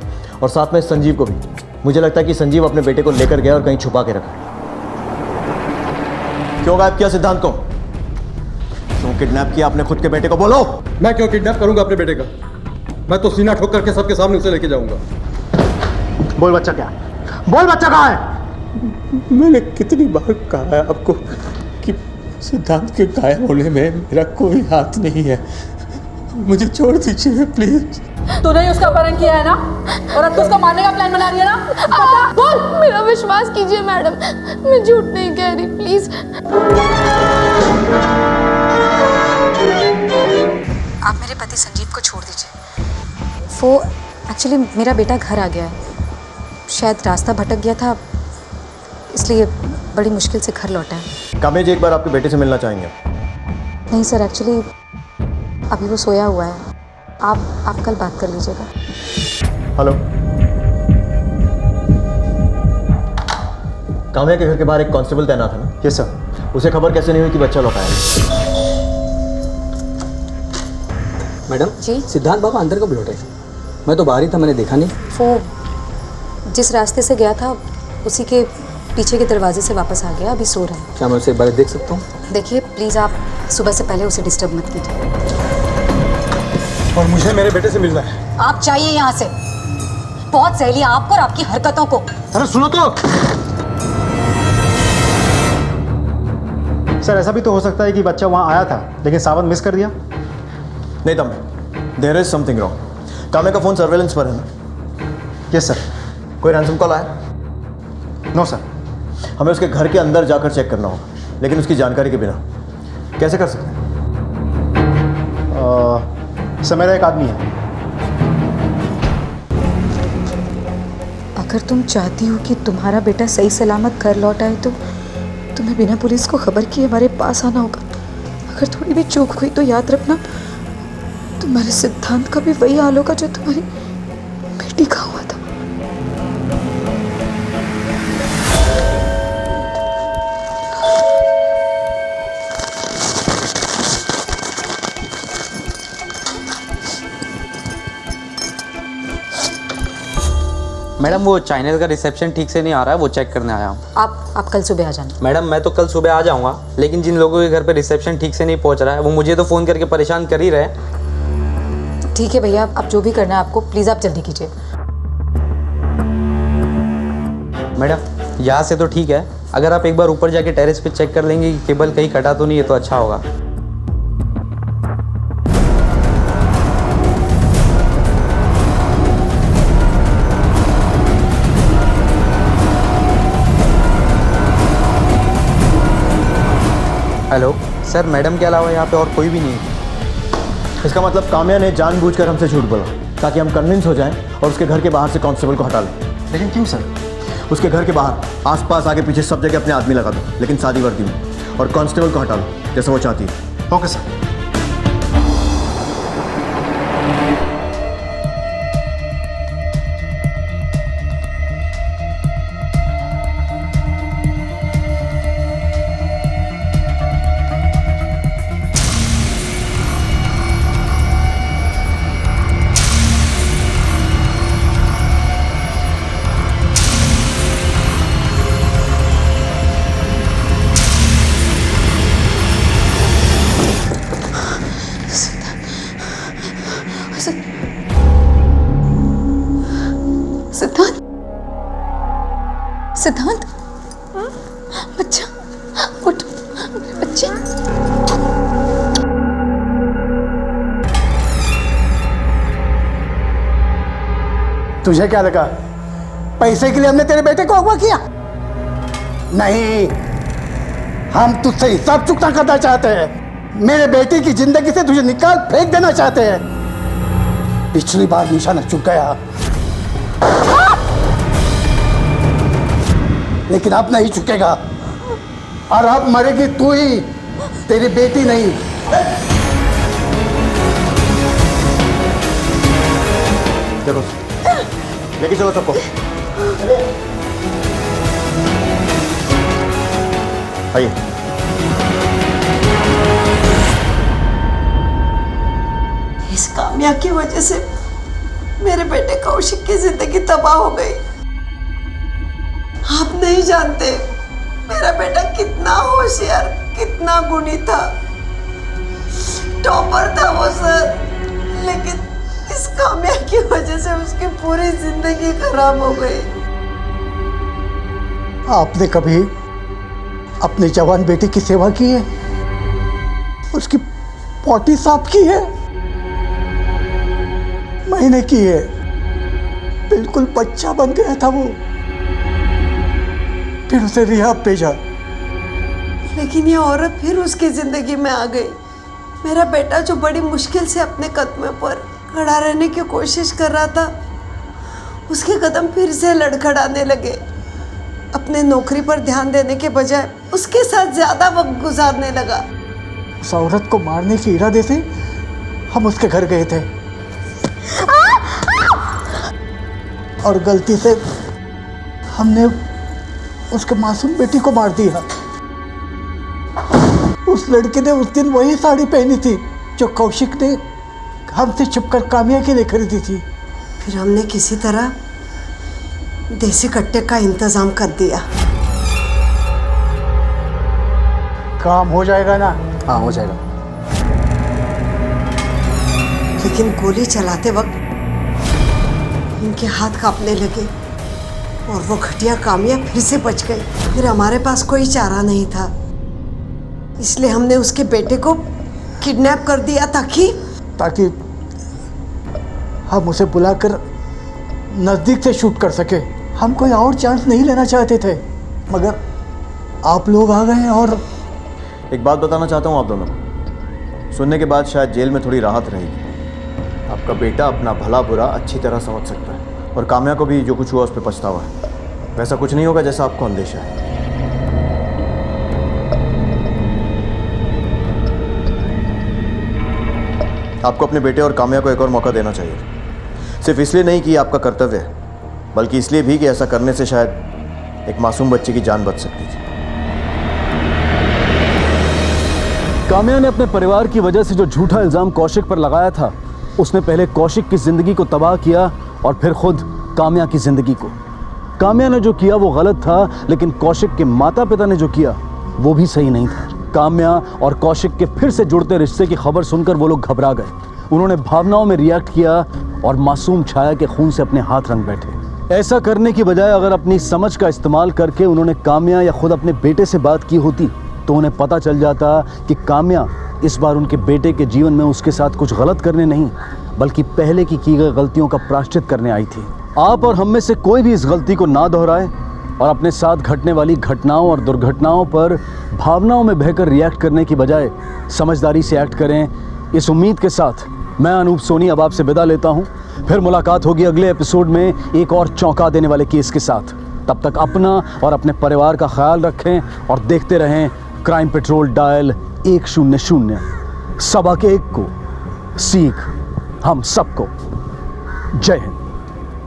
और साथ में संजीव को भी। मुझे लगता है कि संजीव अपने बेटे को लेकर गया और कहीं छुपा के रखा। क्यों गायब किया सिद्धांत को? क्यों किडनैप किया अपने खुद के बेटे को? बोलो। मैं क्यों किडनैप करूंगा अपने बेटे का? मैं तो सीना ठोक करके सबके सामने उसे लेके जाऊंगा। बोल बच्चा क्या है? बोल बच्चा कहाँ है? मैंने कितनी बार कहा है आपको कि सिद्धांत के गायब होने में मेरा कोई हाथ नहीं है। मुझे छोड़ दीजिए प्लीज। तूने ही उसका अपहरण किया है ना, और अब तो उसको मारने का प्लान बना रही है ना? बता, बोल। मेरा विश्वास कीजिए मैडम, मैं झूठ नहीं कह रही, प्लीज। आप मेरे पति संजीव को छोड़ दीजिए। वो एक्चुअली मेरा बेटा घर आ गया है, शायद रास्ता भटक गया था, इसलिए बड़ी मुश्किल से घर लौटा है। काम्या जी एक बार आपके बेटे से मिलना चाहेंगे। नहीं सर, एक्चुअली अभी वो सोया हुआ है, आप कल बात कर लीजिएगा। हेलो, काम्या के घर के बाहर एक कांस्टेबल तैनात है ना? Yes sir. उसे खबर कैसे नहीं हुई कि बच्चा लौटा है? मैडम जी, सिद्धांत बाबा अंदर कब लौटे? मैं तो बाहर ही था, मैंने देखा नहीं। वो जिस रास्ते से गया था उसी के पीछे के दरवाजे से वापस आ गया, अभी सो रहा है। क्या मैं उसे एक बार देख सकता हूँ? देखिए प्लीज़, आप सुबह से पहले उसे डिस्टर्ब मत कीजिए। और मुझे मेरे बेटे से मिलना है। आप चाहिए यहाँ से, बहुत सहेली आपको और आपकी हरकतों को। अरे सुनो तो। सर ऐसा भी तो हो सकता है कि बच्चा वहाँ आया था लेकिन सावन मिस कर दिया। नहीं Tambe, there is something wrong. Kamya का फोन सर्वेलेंस पर है ना? Yes sir. कोई रैंसम कॉल आया? No sir. हमें उसके घर के अंदर जाकर चेक करना होगा, लेकिन उसकी जानकारी के बिना। कैसे कर सकते हैं? सर मेरा एक आदमी है। अगर तुम चाहती हो कि तुम्हारा बेटा सही सलामत घर लौट आए तो तुम्हें बिना पुलिस को खबर किए हमारे पास आना होगा। अगर थोड़ी भी चूक हुई तो याद रखना, तुम्हारे सिद्धांत का भी वही हाल होगा जो तुम्हारी बेटी का हुआ था। मैडम वो चाइनीज का रिसेप्शन ठीक से नहीं आ रहा है, वो चेक करने आया हूँ। आप कल सुबह आ जाना। मैडम मैं तो कल सुबह आ जाऊँगा, लेकिन जिन लोगों के घर पे रिसेप्शन ठीक से नहीं पहुँच रहा है वो मुझे तो फ़ोन करके परेशान कर ही रहे। ठीक है भैया, आप जो भी करना है आपको, प्लीज़ आप जल्दी कीजिए। मैडम यहाँ से तो ठीक है, अगर आप एक बार ऊपर जाके टेरेस पे चेक कर लेंगे कि केबल कहीं कटा तो नहीं है तो अच्छा होगा। हेलो सर, मैडम के अलावा यहाँ पे और कोई भी नहीं है। इसका मतलब काम्या ने जानबूझकर हमसे झूठ बोला ताकि हम कन्विंस हो जाएं और उसके घर के बाहर से कांस्टेबल को हटा लें। लेकिन क्यों सर? उसके घर के बाहर आसपास आगे पीछे सब जगह अपने आदमी लगा दो, लेकिन सादी वर्दी में, और कांस्टेबल को हटा लो जैसा वो चाहती है। Okay sir. सिद्धांत, सिद्धांत, बच्चा उठ, बच्चा। तुझे क्या लगा पैसे के लिए हमने तेरे बेटे को अगवा किया? नहीं, हम तुझसे हिसाब चुकता करना चाहते हैं। मेरे बेटे की जिंदगी से तुझे निकाल फेंक देना चाहते हैं। पिछली बार निशाना चुक गया, लेकिन अब नहीं चुकेगा। और अब मरेगी तू ही, तेरी बेटी नहीं। देखो, लेके चलो सबको। आइए। इस कामया की वजह से मेरे बेटे कौशिक की जिंदगी तबाह हो गई। आप नहीं जानते मेरा बेटा कितना होशियार, कितना गुणी था, टॉपर था वो सर, लेकिन इस कामया की वजह से उसकी पूरी जिंदगी खराब हो गई। आपने कभी अपने जवान बेटे की सेवा की है? उसकी पोटी साफ की है? मैंने की है। बिल्कुल बच्चा बन गया था वो, फिर उसे रिहाब भेजा। लेकिन ये औरत फिर उसकी जिंदगी में आ गई। मेरा बेटा जो बड़ी मुश्किल से अपने कदमों पर खड़ा रहने की कोशिश कर रहा था, उसके कदम फिर से लड़खड़ाने लगे। अपने नौकरी पर ध्यान देने के बजाय उसके साथ ज्यादा वक्त गुजारने लगा। उस औरत को मारने के इरादे से हम उसके घर गए थे और गलती से हमने उसके मासूम बेटी को मार दिया। उस लड़के ने उस दिन वही साड़ी पहनी थी जो कौशिक ने हमसे छुपकर कामया के लिए खरीदी थी। फिर हमने किसी तरह देसी कट्टे का इंतजाम कर दिया। काम हो जाएगा ना? हाँ हो जाएगा। लेकिन गोली चलाते वक्त उनके हाथ कांपने लगे और वो घटिया कामया फिर से बच गई। फिर हमारे पास कोई चारा नहीं था, इसलिए हमने उसके बेटे को किडनैप कर दिया ताकि हम उसे बुलाकर नज़दीक से शूट कर सके। हम कोई और चांस नहीं लेना चाहते थे, मगर आप लोग आ गए। और एक बात बताना चाहता हूँ आप दोनों को, सुनने के बाद शायद जेल में थोड़ी राहत रहेगी। आपका बेटा अपना भला बुरा अच्छी तरह समझ सकता है और कामया को भी जो कुछ हुआ उस पर पछतावा है। वैसा कुछ नहीं होगा जैसा आपको अंदेशा है। आपको अपने बेटे और कामया को एक और मौका देना चाहिए, सिर्फ इसलिए नहीं कि आपका कर्तव्य है, बल्कि इसलिए भी कि ऐसा करने से शायद एक मासूम बच्चे की जान बच सकती थी। कामया ने अपने परिवार की वजह से जो झूठा इल्जाम कौशिक पर लगाया था, उसने पहले कौशिक की जिंदगी को तबाह किया और फिर खुद कामया की जिंदगी को। कामया ने जो किया वो गलत था, लेकिन कौशिक के माता पिता ने जो किया वो भी सही नहीं था। कामया और कौशिक के फिर से जुड़ते रिश्ते की खबर सुनकर वो लोग घबरा गए। उन्होंने भावनाओं में रिएक्ट किया और मासूम छाया के खून से अपने हाथ रंग बैठे। ऐसा करने की बजाय अगर अपनी समझ का इस्तेमाल करके उन्होंने कामया या खुद अपने बेटे से बात की होती तो उन्हें पता चल जाता कि कामया इस बार उनके बेटे के जीवन में उसके साथ कुछ गलत करने नहीं, बल्कि पहले की गई गलतियों का प्रायश्चित करने आई थी। आप और हम में से कोई भी इस गलती को ना दोहराए और अपने साथ घटने वाली घटनाओं और दुर्घटनाओं पर भावनाओं में बहकर रिएक्ट करने की बजाय समझदारी से एक्ट करें। इस उम्मीद के साथ मैं अनूप सोनी अब आपसे विदा लेता हूं। फिर मुलाकात होगी अगले एपिसोड में एक और चौंका देने वाले केस के साथ। तब तक अपना और अपने परिवार का ख्याल रखें और देखते रहें क्राइम पेट्रोल डायल 100। सबक एक को सीख हम सबको। जय हिंद।